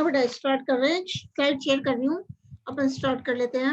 अब बेटा स्टार्ट कर रहे हैं, स्लाइड शेयर कर रही हूँ। अपन स्टार्ट कर लेते हैं।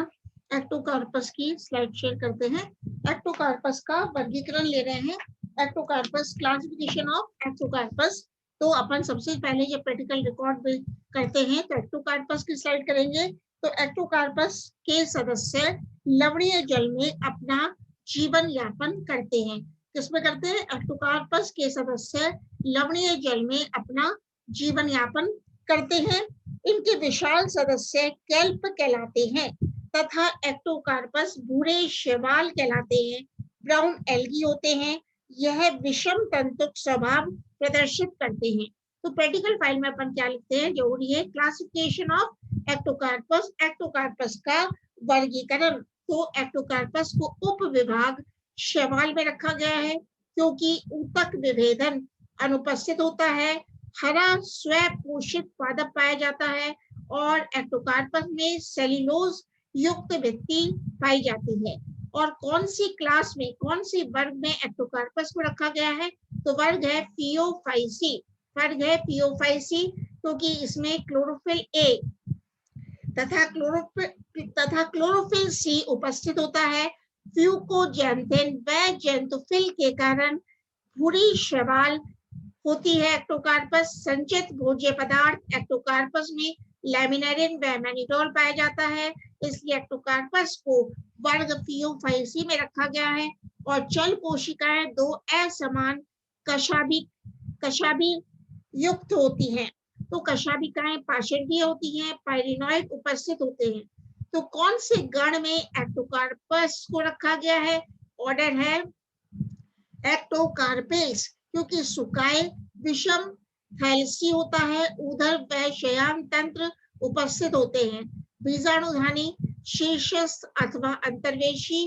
एक्टोकार्पस की स्लाइड शेयर करते हैं। एक्टोकार्पस का वर्गीकरण ले रहे हैं। Ectocarpus, classification of Ectocarpus. तो अपन सबसे पहले जब प्रैक्टिकल रिकॉर्ड करते हैं तो एक्टोकार्पस की स्लाइड करेंगे। तो एक्टोकार्पस के सदस्य लवणीय जल में अपना जीवन यापन करते हैं। किसमें करते हैं? एक्टोकार्पस के सदस्य लवणीय जल में अपना जीवन यापन करते हैं। इनके विशाल सदस्य कैल्प कहलाते हैं तथा एक्टोकार्पस भूरे शैवाल कहलाते हैं। ब्राउन एल्गी होते हैं। यह विषम तंतुक स्वभाव प्रदर्शित करते हैं। तो प्रैक्टिकल फाइल में अपन क्या लिखते हैं? जरूरी है क्लासिफिकेशन ऑफ एक्टोकार्पस, एक्टोकार्पस का वर्गीकरण। तो एक्टोकार्पस को उप विभाग शैवाल में रखा गया है क्योंकि ऊतक विभेदन अनुपस्थित होता है। हरा स्वपोषित पादप पाया जाता है और एक्टोकार्पस में सेल्यूलोज युक्त भित्ति पाई जाती है। और कौन सी क्लास में, कौन सी वर्ग में एक्टोकार्पस को रखा गया है? तो वर्ग है पियोफाइसी। वर्ग है पियोफाइसी क्योंकि इसमें क्लोरोफिल ए तथा क्लोरोफिल सी उपस्थित होता है। फ्यूकोजैंथिन व जैंथोफिल के कारण भूरी शैवाल होती है। एक्टोकार्पस संचित भोज्य पदार्थ एक्टोकार्पस में लैमिनेरिन व मैनिडोल पाया जाता है, इसलिए एक्टोकार्पस को वर्ग पियोफाइसी में रखा गया है। और चल कोशिकाएं दो असमान कशाभी युक्त होती हैं। तो कशाभिकाएं पाषाणीय होती हैं, पाइरिनॉइड उपस्थित होते हैं। तो कौन से गण में एक्टोकार्पस को रखा गया है? ऑर्डर है एक्टोकार्पेस क्योंकि सुकाए विषम थैलेसी होता है, उधर व शयान तंत्र उपस्थित होते हैं। बीजाणुधानी शीर्षस्थ अथवा अंतर्वेशी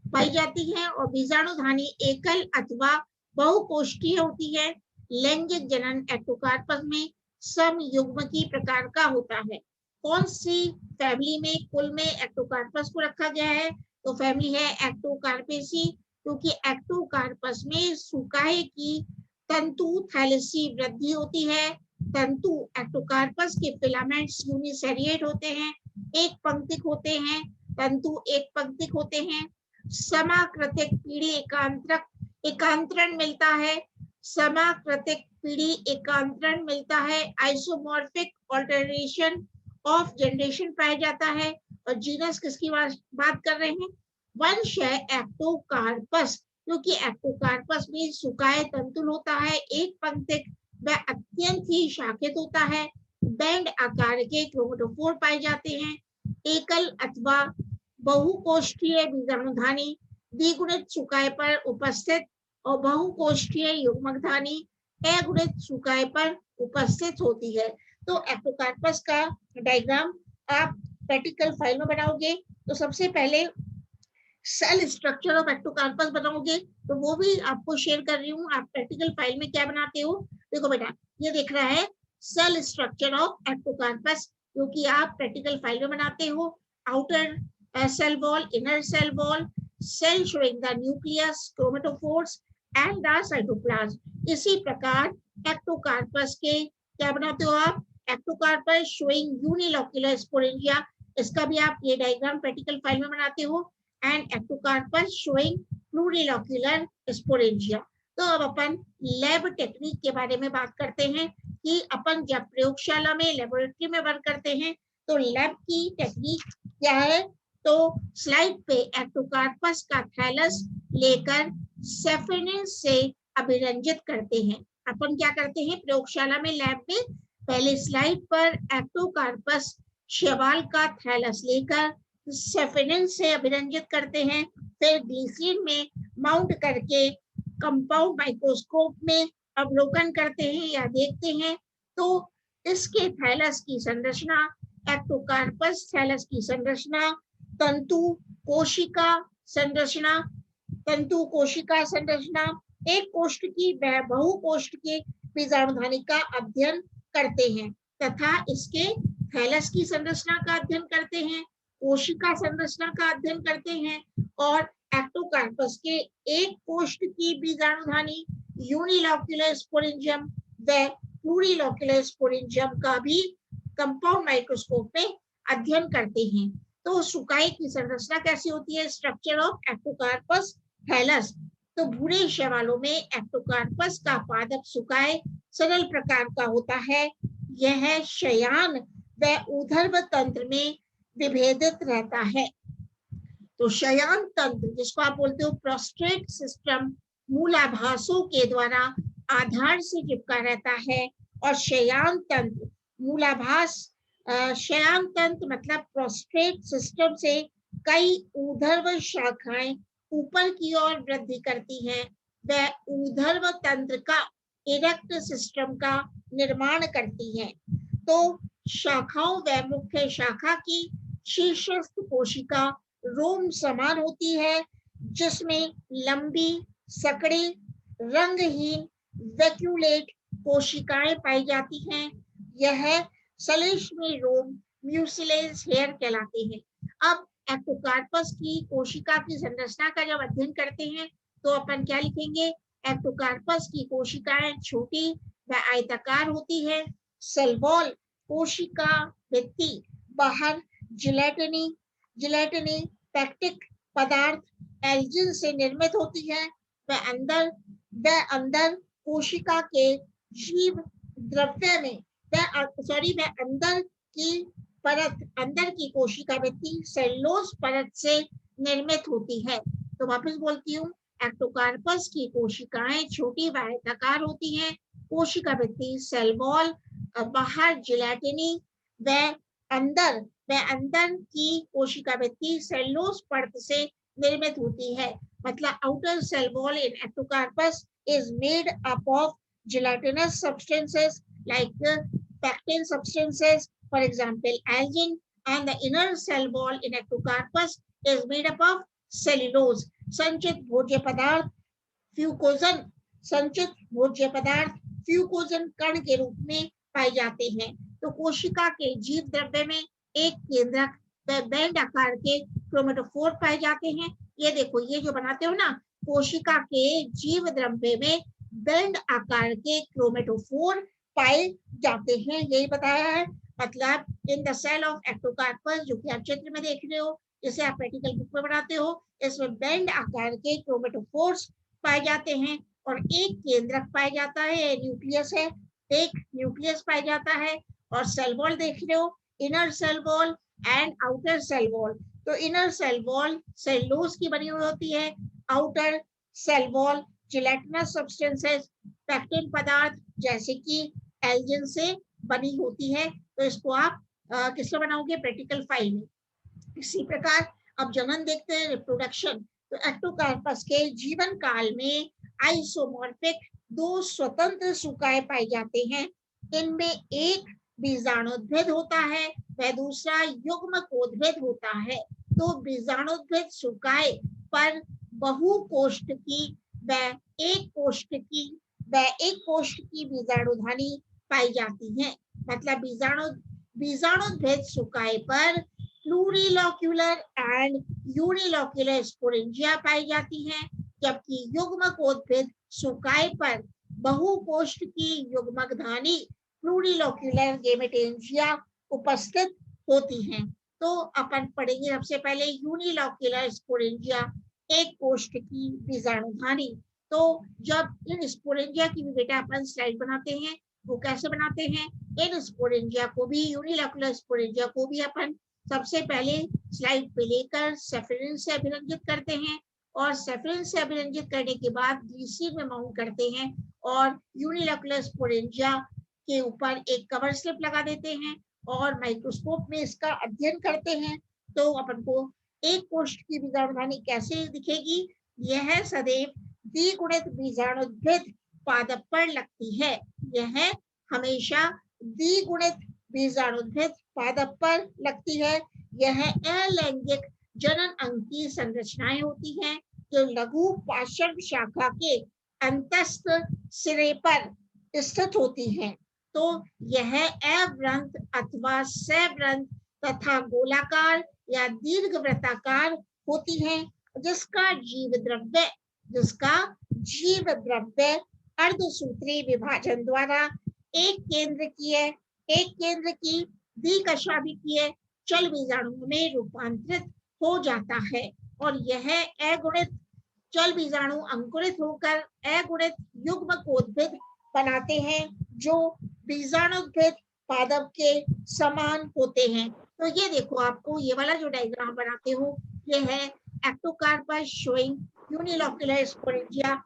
पाई जाती है और बीजाणुधानी एकल अथवा बहुकोष्ठीय होती है। लैंगिक जनन एक्टोकार्पस में समयुग्मकी प्रकार का होता है। कौन सी फैमिली में, कुल में एक्टोकार्पस को रखा गया है? तो फैमिली है एक्टोकार्पेसी क्योंकि एक्टोकार्पस में सुकाए की तंतु थैलेसी वृद्धि होती है। तंतु एक्टोकार्पस के फिलामेंट्स यूनिसेरिएट होते हैं, एक पंक्तिक होते हैं। तंतु एक पंक्तिक होते हैं। समाकृतिक पीढ़ी एकांतरण मिलता है। समाकृतिक पीढ़ी एकांतरण मिलता है। आइसोमॉर्फिक ऑल्टरेशन ऑफ जनरेशन पाया जाता है। और जीनस किसकी बात कर रहे हैं? वंश है एक्टोकार्पस क्योंकि एक्टोकार्पस में सुकाए तंतुल होता है, एक पंक्तिक व अत्यंत ही शाखित होता है। बैंड आकार के क्रोमेटोफोर पाए जाते हैं। एकल अथवा बहुकोष्ठीय बीजाणुधानी द्विगुणित सुकाए पर उपस्थित और बहुकोष्ठीय युग्मकधानी अगुणित सुकाए पर उपस्थित होती है। तो एक्टोकार्पस का डायग्राम आप प्रैक्टिकल फाइल में बनाओगे तो सबसे पहले सेल स्ट्रक्चर ऑफ एक्टोकार्पस बनाओगे, तो वो भी आपको शेयर कर रही हूँ। आप प्रैक्टिकल फाइल में क्या बनाते हो? देखो बेटा, ये देख रहा है सेल स्ट्रक्चर ऑफ एक्टोकार्पस क्योंकि आप प्रैक्टिकल फाइल में बनाते हो। Outer cell wall, inner cell wall, cell showing the nucleus, chromatophores and the cytoplasm. इसी प्रकार एक्टोकार्पस के क्या बनाते हो आप? एक्टोकार्पस शोइंग यूनिलोक्युलर स्पोरेंजिया, इसका भी आप ये डायग्राम प्रैक्टिकल फाइल में बनाते हो। And ectocarpus showing plurilocular sporangia. तो अब अपन लैब टेक्निक के बारे में बात करते हैं कि अपन जब प्रयोगशाला में, लेबोरेटरी में वर्क करते हैं तो लैब की टेक्निक क्या है? तो स्लाइड पे एक्टोकार्पस का थैलस लेकर सेफिनिन से अभिरंजित करते हैं। अपन क्या करते हैं प्रयोगशाला में, लैब में? पहले स्लाइड पर एक्टोकार्पस शैवाल का थैलस लेकर सेफिनिन से अभिरंजित करते हैं, फिर ग्लिसरीन में माउंट करके कंपाउंड माइक्रोस्कोप में अवलोकन करते हैं या देखते हैं। तो इसके थैलस की संरचना, एक्टोकार्पस थैलस की संरचना, तंतु कोशिका संरचना, तंतु कोशिका संरचना, एक कोष्ठ की व बहुकोष्ठ के बीजाणुधानी का अध्ययन करते हैं तथा इसके थैलस की संरचना का अध्ययन करते हैं, कोशिका संरचना का अध्ययन करते हैं और एक्टोकार्पस के एक कोष्ठ की बीजाणुधानी, यूनिलोक्युलर स्पोरेंजियम व प्लूरिलोक्युलर स्पोरेंजियम का भी कंपाउंड माइक्रोस्कोप में अध्ययन करते हैं। तो सुकाई की संरचना कैसी होती है? Structure of Ectocarpus thallus. तो भूरे शैवालों में एक्टोकार्पस का पादप सुकाय सरल प्रकार का होता है। यह शयान व ऊर्ध्व तंत्र में विभेदित रहता है। तो शयान तंत्र, जिसको आप बोलते हो प्रोस्ट्रेट सिस्टम, मूलाभासों के द्वारा आधार से चिपका रहता है। और शयान तंत्र मूलाभास, शयान तंत्र मतलब प्रोस्ट्रेट सिस्टम से कई ऊर्ध्व शाखाएं ऊपर की ओर वृद्धि करती हैं। वह ऊर्ध्व तंत्र का इरेक्ट सिस्टम का निर्माण करती हैं। तो शाखाओं व मुख्य शाखा की शीर्षस्थ कोशिका रोम समान होती है, जिसमें लंबी सकड़ी रंगहीन वैक्यूलेट कोशिकाएं पाई जाती हैं। यह सलेशमी रोम म्यूसिलेज हेयर कहलाते हैं। अब एक्टोकार्पस की कोशिका की संरचना का जब अध्ययन करते हैं तो अपन क्या लिखेंगे? एक्टोकार्पस की कोशिकाएं छोटी व आयताकार होती है। सेल कोशिका भित्ति बाहर जिलेटिनी पैक्टिक पदार्थ एल्जिन से निर्मित होती है। वह अंदर कोशिका के जीव द्रव्य में वह अंदर की कोशिका भित्ति सेलुलोज परत से निर्मित होती है। तो वापस बोलती हूँ, एक्टोकार्पस की कोशिकाएं छोटी व आयताकार होती हैं। कोशिका भित्ति सेल वॉल बाहर जिलेटिनी व अंदर की कोशिका भित्ति सेलुलोज परत से निर्मित होती है। मतलब outer cell wall in Ectocarpus is made up of gelatinous substances like pectin substances, for example algin, and the inner cell wall in ectocarpus is made up of cellulose. संचित भोज्य पदार्थ फ्यूकोजन कण के रूप में पाए जाते हैं। तो कोशिका के जीव द्रव्य में एक केंद्रक व बैंड आकार के क्रोमेटोफोर पाए जाते हैं। ये देखो, ये जो बनाते हो ना, कोशिका के जीव द्रव्य में बैंड आकार के क्रोमेटोफोर पाए जाते हैं, यही बताया है। मतलब in the cell of Ectocarpus, जो कि आप चित्र में देख रहे हो, जिसे आप प्रैक्टिकल बुक में पढ़ाते हो, इसमें बैंड आकार के क्रोमेटोफोर्स पाए जाते हैं और एक केंद्रक पाया जाता है, न्यूक्लियस है, एक न्यूक्लियस पाया जाता है। और सेल वॉल देख रहे हो, inner cell wall and outer cell wall. तो इनर सेल वॉल सेलुलोज की बनी हुई होती है, outer cell wall gelatinous substances pectin पदार्थ जैसे कि एल्जिन से बनी होती है। तो इसको आप किससे बनाओगे? प्रैक्टिकल फाइल में। इसी प्रकार अब जनन देखते हैं, रिप्रोडक्शन। तो एक्टोकार्पस के जीवन काल में आइसोमॉर्फिक दो स्वतंत्र सुकाए पाए जाते हैं। इनमें एक बीजाणुद्भिद होता है व दूसरा युग्मकोद्भिद होता है। तो बीजाणुद्भिद सुकाए पर बहुकोष्ठकी व एक कोष्ठकी बीजाणुधानी पाई जाती है। मतलब बीजाणुद्भिद सुकाए पर प्लूरिलोक्यूलर एंड यूनिलोक्यूलर स्पोरेंजिया पाई जाती हैं, जबकि युग्मकोद्भिद सुकाए पर बहुकोष्ठकी युग्मकधानी प्लूरिलोक्यूलर गेमेटेंजिया उपस्थित होती हैं। तो अपन पढ़ेंगे सबसे पहले यूनिलोक्यूलर स्पोरेंजिया, एक कोष्ठकी बीजाणुधानी। तो जब इन स्पोरेंजिया की भी बेटा अपन स्लाइड बनाते हैं, वो कैसे बनाते हैं? इन स्पोरेंजिया को भी, यूनिलोक्यूलर स्पोरेंजिया को भी अपन सबसे पहले स्लाइड पे लेकर सेफिरिन से अभिरंजित करते हैं और सेफिरिन से अभिरंजित करने के बाद ग्लीसिन में माउंट करते हैं और यूनिलोक्यूलर स्पोरेंजिया के ऊपर एक कवर स्लिप लगा देते हैं और माइक्रोस्कोप में इसका अध्ययन करते हैं। तो अपन को एक कोष्ठ की बीजाणुधानी कैसे दिखेगी? यह सदैव द्विगुणित बीजाणुद्भिद पादप पर लगती है। यह हमेशा द्विगुणित बीजाणुद्भिद पादप पर लगती है। यह अलैंगिक जनन अंग की संरचनाएं होती हैं जो लघु पार्श्व शाखा के अंतस्थ सिरे पर स्थित होती हैं। तो यह अवृंत अथवा सवृंत तथा गोलाकार या दीर्घवृत्ताकार होती हैं, जिसका जीव द्रव्य अर्धसूत्री विभाजन द्वारा एक केंद्र की द्विकशाभिकीय चल बीजाणुओं में रूपांतरित हो जाता है और यह अगुणित चल बीजाणु अंकुरित होकर अगुणित युग्मकोद्भिद बनाते हैं जो बीजाणुद्भिद पादप के समान होते हैं। तो ये देखो, आपको ये वाला जो डायग्राम बनाते हो ये है एक्टोकार्पस शोइंग यूनिलोक्युलर स्पोरेंजिया।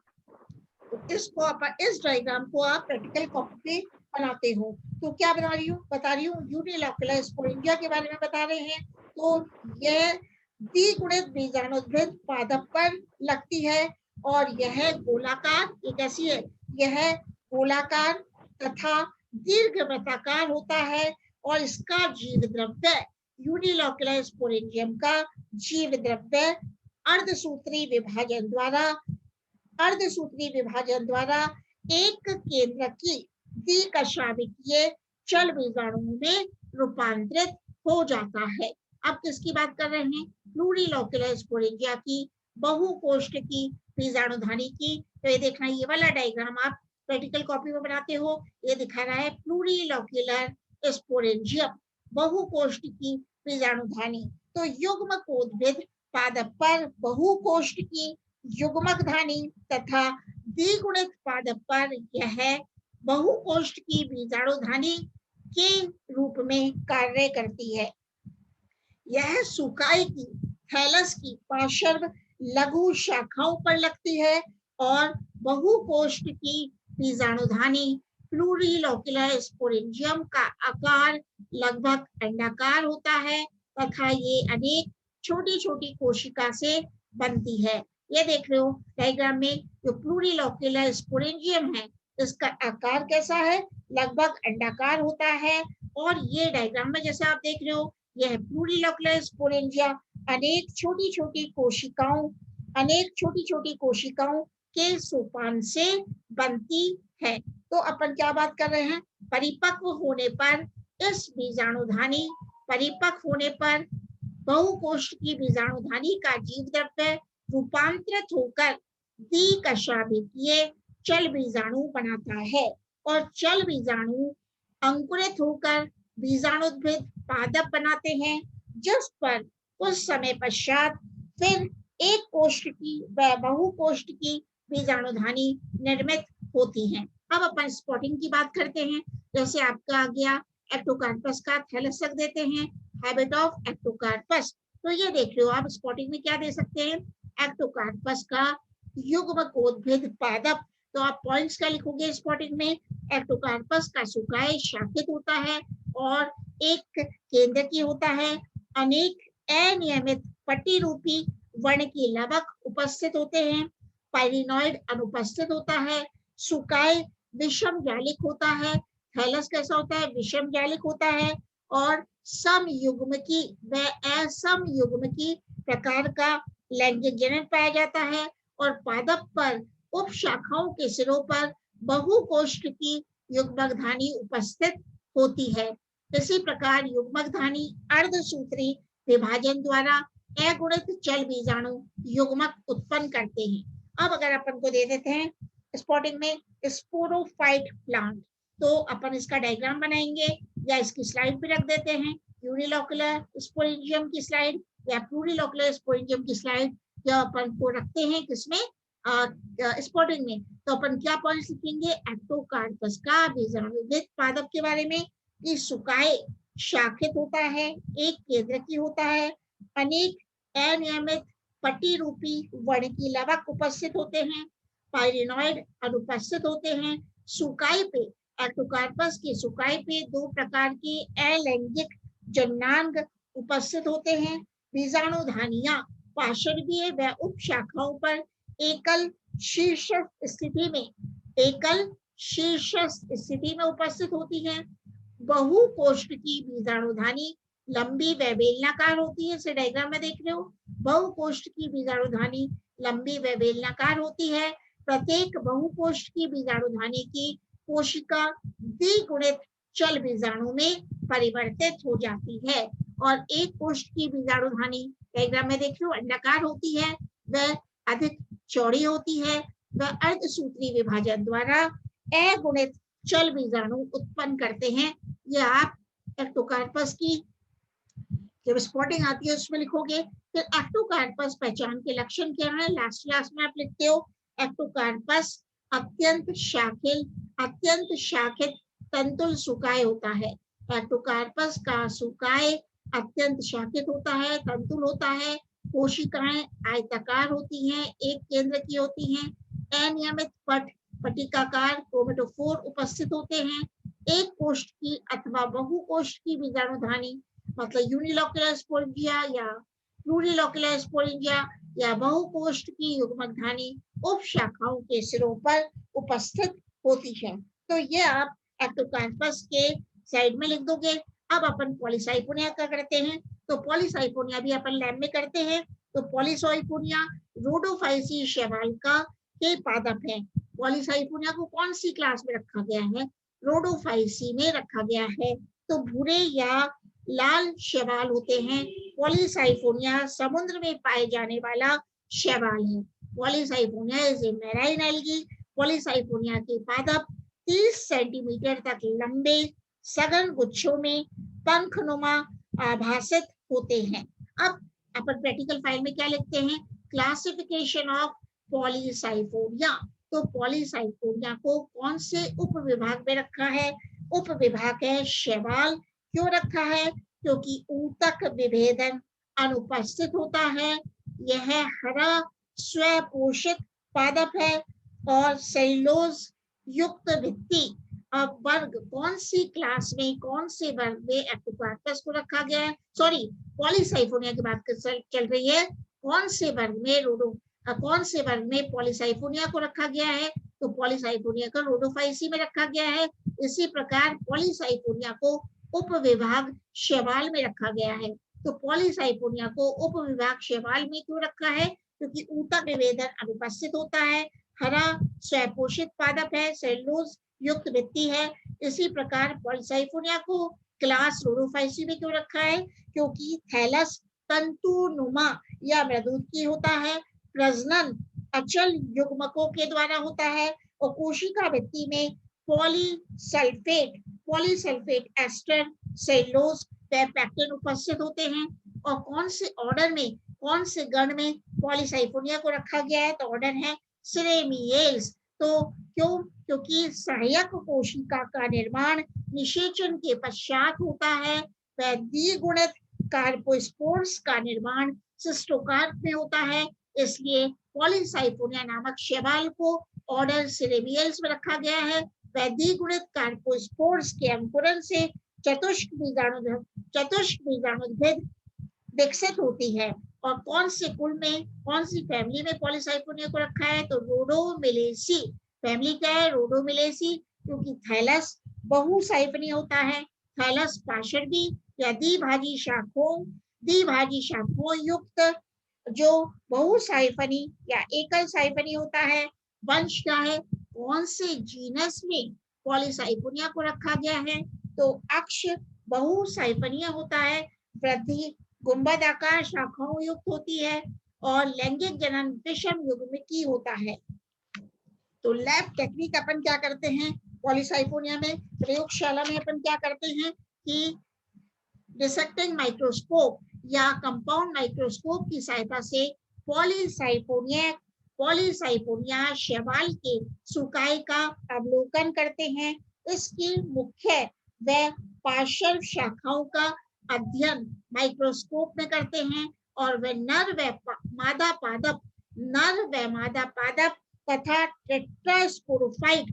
इसको इस डायग्राम को आप प्रैक्टिकल कॉपी पे बनाते हो। तो क्या बता रही हूँ यूनिलोक्युलर स्पोरेंजिया के बारे में बता रहे हैं। तो यह द्विगुणित बीजाणुद्भिद पादप पर लगती है और यह गोलाकार, ये कैसी है, यह गोलाकार तथा दीर्घवृत्ताकार होता है और इसका जीव द्रव्य यूनिलोक्युलर स्पोरेंजियम का जीव द्रव्य अर्धसूत्री विभाजन द्वारा एक केंद्र की द्विकशाभिकीय चल बीजाणुओं में रूपांतरित हो जाता है। अब किसकी बात कर रहे हैं, प्लूरिलोक्युलर स्पोरेंजिया की, बहुकोष्ठकी बीजाणुधानी की। तो ये देखना, ये वाला डायग्राम आप प्रैक्टिकल कॉपी में बनाते हो, ये दिखा रहा है प्लूरिलोक्युलर स्पोरेंजियम, बहुकोष्ठकी बीजाणुधानी। तो युग्मकोद्भिद पादप पर बहुकोष्ठकी युग्मकधानी तथा द्विगुणित पादप पर यह बहुकोष्ठकी बीजाणुधानी के रूप में कार्य करती है। यह सुकाई की थैलस की पार्श्व लघु शाखाओं पर लगती है और बहुकोष्ठकी बीजाणुधानी प्लूरिलोक्युलर स्पोरेंजियम का आकार लगभग अंडाकार होता है तथा ये अनेक छोटी छोटी कोशिका से बनती है। ये देख रहे हो डायग्राम में, जो प्लूरिलोक्युलर स्पोरेंजियम है इसका आकार कैसा है, लगभग अंडाकार होता है। और ये डायग्राम में जैसे आप देख रहे हो, यह प्लूरिलोक्युलर स्पोरेंजिया अनेक छोटी छोटी कोशिकाओं के सोपान से बनती है। तो अपन क्या बात कर रहे हैं, परिपक्व होने पर इस बीजाणुधानी, परिपक्व होने पर बहुकोष्ठकी बीजाणुधानी का जीव द्रव्य रूपांतरित होकर द्विकशाभिकीय चल बीजाणु बनाता है और चल बीजाणु अंकुरित होकर बीजाणुद्भिद पादप बनाते हैं, जिस पर कुछ समय पश्चात फिर एक कोष्ठकी व बहुकोष्ठकी बीजाणुधानी निर्मित होती हैं। अब अपन स्पॉटिंग की बात करते हैं। जैसे आपका आ गया एक्टोकार्पस का थैलस रख देते हैं, हैबिट ऑफ एक्टोकार्पस। तो ये देख रहे हो आप, स्पॉटिंग में क्या दे सकते हैं, एक्टोकार्पस का युग्मकोद्भिद पादप। तो आप पॉइंट्स क्या लिखोगे स्पॉटिंग में, एक्टोकार्पस का सुकाय शाखित होता है और एक केंद्र की होता है, अनेक अनियमित पट्टी रूपी वर्ण की लवक उपस्थित होते हैं, पाइरिनॉइड अनुपस्थित होता है, सुकाय विषम जालिक होता है, थैलस कैसा होता है, विषम जालिक होता है और समयुग्मकी व असमयुग्मकी प्रकार का लैंगिक जनन पाया जाता है और पादप पर उप शाखाओं के सिरों पर बहुकोष्ठकी युग्मकधानी उपस्थित होती है। इसी प्रकार युग्मकधानी अर्धसूत्री विभाजन द्वारा अगुणित चल बीजाणु युग्मक उत्पन्न करते हैं। अब अगर अपन को दे देते हैं स्पॉटिंग में स्पोरोफाइट प्लांट, तो अपन इसका डायग्राम बनाएंगे या इसकी स्लाइड भी रख देते हैं, यूनिलोक्युलर स्पोरेंजियम की स्लाइड या प्लूरिलोक्युलर स्पोरेंजियम की स्लाइड, जो अपन को रखते हैं किसमें, स्पॉटिंग में। तो अपन क्या पॉइंट्स लिखेंगे, एक्टोकार्पस का बीजाणुद्भिद पादप के बारे में कि सुकाय शाखित होता है, एक केंद्र की होता है, अनेक अनियमित पट्टी रूपी वर्ण की लवक उपस्थित होते हैं, पाइरिनॉइड अनुपस्थित होते हैं, सुकाय पे एक्टोकार्पस की सुकाय पे दो प्रकार के अलैंगिक जननांग उपस्थित होते हैं, बीजाणुधानियां पार्श्वीय व उप शाखाओं पर एकल शीर्ष स्थिति में उपस्थित होती हैं, बहुकोष्ठकी बीजाणुधानी लंबी व बेलनाकार होती है। इसे डायग्राम में देख रहे हो, बहुकोष्ठकी बीजाणुधानी लंबी व बेलनाकार होती है। प्रत्येक बहुकोष्ठकी बीजाणुधानी की कोशिका द्विगुणित चल बीजाणु में परिवर्तित हो जाती है और एक कोष्ठ की बीजाणुधानी डायग्राम में देख लो अंडाकार होती है, वह अधिक चौड़ी होती है, वह अर्धसूत्री विभाजन द्वारा अगुणित चल बीजाणु उत्पन्न करते हैं। यह आप एक्टोकार्पस की जब स्पॉटिंग आती है उसमें लिखोगे। फिर एक्टोकार्पस पहचान के लक्षण क्या है, लास्ट क्लास में आप लिखते हो एक्टोकार्पस अत्यंत शाखित तंतुल सुकाय होता है। एक्टोकार्पस का सुकाय अत्यंत शाखित होता है, तंतुल होता है। कोशिकाएं आयताकार होती हैं, एक केंद्र की होती हैं। अनियमित पटिकाकार क्रोमेटोफोर उपस्थित होते हैं। एक कोष्ठ की अथवा बहुकोष्ठ की बीजाणुधानी मतलब यूनिलोक्युलर स्पोरेंजिया या प्लूरिलोक्युलर स्पोरेंजिया या बहुकोष्ठ की युग्मकधानी उप शाखाओं के सिरों पर उपस्थित होती है। तो ये आप एक्टोकार्पस के साइड में लिख दोगे। अब अपन पॉलीसाइफोनिया का करते हैं। तो पॉलीसाइफोनिया भी अपन लैब में करते हैं। तो पॉलीसाइफोनिया रोडोफाइसी शैवाल का के पादप है। पॉलीसाइफोनिया को कौन सी क्लास में रखा गया है, रोडोफाइसी में रखा गया है। तो भूरे या लाल शैवाल होते हैं। पॉलीसाइफोनिया समुद्र में पाए जाने वाला शैवाल है। Polysiphonia is a marine algae. Polysiphonia के पादप 30 सेंटीमीटर तक लंबे सघन गुच्छों में पंखनुमा आभासित होते हैं। अब अपन प्रैक्टिकल फाइल में क्या लिखते हैं, क्लासिफिकेशन ऑफ पॉलीसाइफोनिया। तो पॉलीसाइफोनिया को कौन से उपविभाग में रखा है, उपविभाग है शैवाल। क्यों रखा है, क्योंकि ऊतक विभेदन अनुपस्थित होता है। यह हरा स्वपोषित पादप है और सेलुलोज युक्त भित्ति। अब वर्ग कौन सी क्लास में, कौन से वर्ग में एक्टोकार्पस को रखा गया है, सॉरी पॉलीसाइफोनिया की बात चल रही है, कौन से वर्ग में कौन से वर्ग में पॉलीसाइफोनिया को रखा गया है। तो पॉलीसाइफोनिया को रोडोफाइसी में रखा गया है। इसी प्रकार पॉलीसाइफोनिया को उपविभाग शैवाल में रखा गया है। तो पॉलीसाइफोनिया को उपविभाग शैवाल में क्यों रखा है, क्योंकि ऊतक विभेदन अनुपस्थित होता है, हरा स्वपोषित पादप है, सेलुलोज युक्त भित्ति है। इसी प्रकार पॉलीसाइफोनिया को क्लास रोडोफाइसी में क्यों रखा है, क्योंकि थैलस तंतुनुमा या मृदुकी होता है, प्रजनन अचल युग्मकों के द्वारा होता है और कोशिका भित्ति में पॉलीसल्फेट एस्टर सेलुलोज व पैक्टिन उपस्थित होते हैं। और कौन से ऑर्डर में, कौन से गण में पॉलीसाइफोनिया को रखा गया है, तो ऑर्डर है सिरेमियल्स। तो क्यों, क्योंकि सहायक कोशिका का निर्माण निषेचन के पश्चात होता है व द्विगुणित कार्पोस्पोर्स का निर्माण सिस्टोकार्प में होता है। इसलिए पॉलीसाइफोनिया नामक शैवाल को ऑर्डर सिरेमियल्स में रखा गया है। द्विगुणित कार्पोस्पोर्स के अंकुरन से चतुष्क बीजाणुद्भिद विकसित होती है। और कौन से कुल में, कौन सी फैमिली में पॉलीसाइफोनिया को रखा है, तो रोडोमिलेसी फैमिली क्या है, रोडोमिलेसी। क्योंकि थैलस बहुसाइफनी होता है, थैलस पार्षदी या द्विभाजी शाखों युक्त जो बहुसाइफनी या एकल साइफनी होता है। वंश क्या है, कौन से जीनस में पॉलीसाइफोनिया को रखा गया है, तो अक्ष बहुसाइफनिया होता है, वृद्धि गुंबद आकार शाखाओं युक्त होती है और लैंगिक जनन विषम युग्मिकी होता है। तो लैब टेक्निक अपन क्या करते हैं पॉलीसाइफोनिया में, प्रयोगशाला में अपन क्या करते हैं कि डिसेक्टिंग माइक्रोस्कोप या कंपाउंड माइक्रोस्कोप की सहायता से पॉलीसाइफोनिया शैवाल के सुकाय का अवलोकन करते हैं। इसकी मुख्य व पार्श्व शाखाओं का अध्ययन माइक्रोस्कोप में करते हैं और वे नर व मादा पादप तथा टेट्रास्पोरोफाइट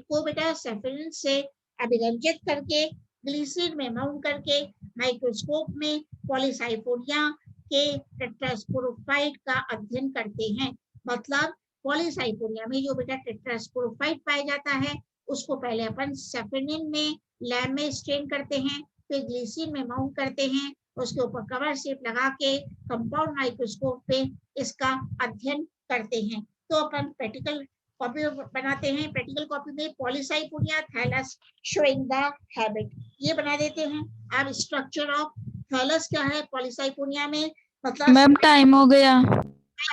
को बेटा सेफिलिन से अभिरंजित करके ग्लिसरीन में माउंट करके माइक्रोस्कोप में पॉलीसाइफोनिया के टेट्रास्पोरोफाइट का अध्ययन करते हैं। मतलब पॉलीसाइफोनिया में जो बेटा टेट्रास्पोरोफाइट पाया जाता है उसको पहले अपन सेफिलिन में लैब में स्टेन करते हैं, फिर ग्लिसरीन में माउंट करते हैं, उसके ऊपर कवर स्लिप लगा के कंपाउंड माइक्रोस्कोप पे इसका अध्ययन करते हैं। तो अपन प्रैक्टिकल कॉपी बनाते हैं। प्रैक्टिकल कॉपी में Polysiphonia thallus showing the habit ये बना देते हैं। अब स्ट्रक्चर ऑफ थैलस क्या है पॉलीसाइफोनिया में, मतलब मैम टाइम हो गया।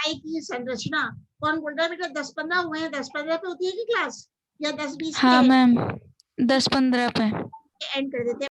की संरचना। कौन बोल रहा है बेटा 10-15 हुए हैं, 10-15 पे होती है कि क्लास या 10-20 हाँ पे? मैम 10-15 पे। के एंड कर देते हैं।